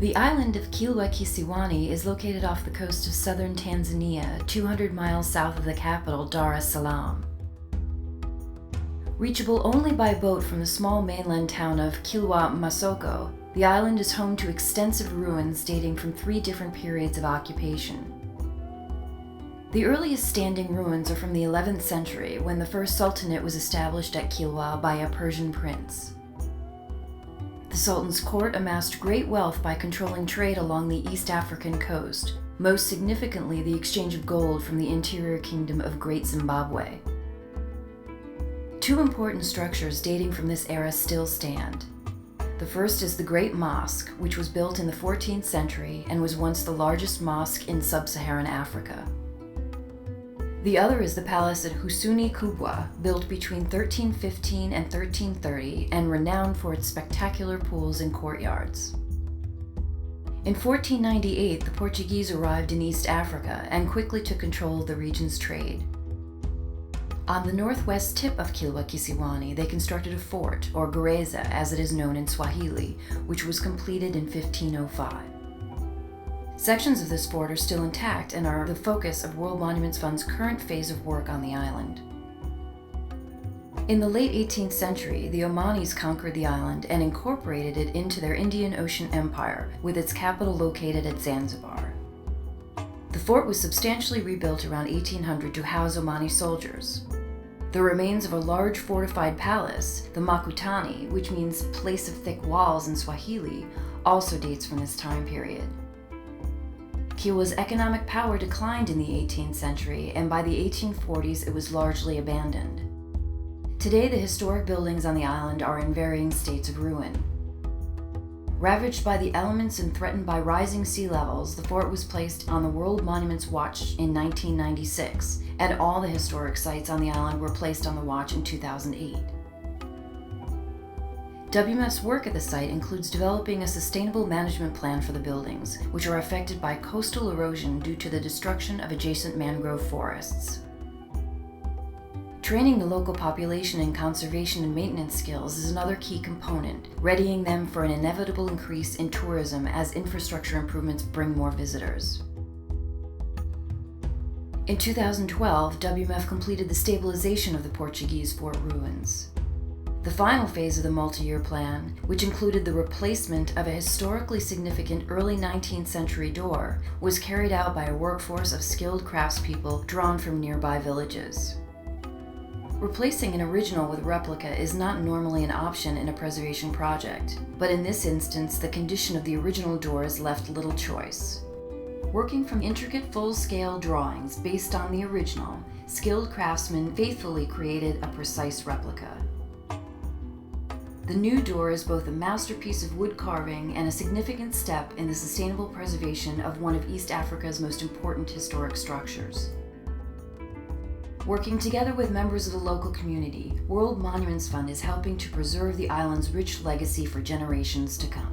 The island of Kilwa Kisiwani is located off the coast of southern Tanzania, 200 miles south of the capital, Dar es Salaam. Reachable only by boat from the small mainland town of Kilwa Masoko, the island is home to extensive ruins dating from 3 different periods of occupation. The earliest standing ruins are from the 11th century, when the first Sultanate was established at Kilwa by a Persian prince. The Sultan's court amassed great wealth by controlling trade along the East African coast, most significantly the exchange of gold from the interior kingdom of Great Zimbabwe. 2 important structures dating from this era still stand. The first is the Great Mosque, which was built in the 14th century and was once the largest mosque in sub-Saharan Africa. The other is the palace at Husuni Kubwa, built between 1315 and 1330 and renowned for its spectacular pools and courtyards. In 1498, the Portuguese arrived in East Africa and quickly took control of the region's trade. On the northwest tip of Kilwa Kisiwani, they constructed a fort, or gereza as it is known in Swahili, which was completed in 1505. Sections of this fort are still intact and are the focus of World Monuments Fund's current phase of work on the island. In the late 18th century, the Omanis conquered the island and incorporated it into their Indian Ocean Empire, with its capital located at Zanzibar. The fort was substantially rebuilt around 1800 to house Omani soldiers. The remains of a large fortified palace, the Makutani, which means place of thick walls in Swahili, also dates from this time period. Kilwa's economic power declined in the 18th century, and by the 1840s it was largely abandoned. Today, the historic buildings on the island are in varying states of ruin. Ravaged by the elements and threatened by rising sea levels, the fort was placed on the World Monuments Watch in 1996, and all the historic sites on the island were placed on the watch in 2008. WMF's work at the site includes developing a sustainable management plan for the buildings, which are affected by coastal erosion due to the destruction of adjacent mangrove forests. Training the local population in conservation and maintenance skills is another key component, readying them for an inevitable increase in tourism as infrastructure improvements bring more visitors. In 2012, WMF completed the stabilization of the Portuguese fort ruins. The final phase of the multi-year plan, which included the replacement of a historically significant early 19th century door, was carried out by a workforce of skilled craftspeople drawn from nearby villages. Replacing an original with a replica is not normally an option in a preservation project, but in this instance, the condition of the original doors left little choice. Working from intricate full-scale drawings based on the original, skilled craftsmen faithfully created a precise replica. The new door is both a masterpiece of wood carving and a significant step in the sustainable preservation of one of East Africa's most important historic structures. Working together with members of the local community, World Monuments Fund is helping to preserve the island's rich legacy for generations to come.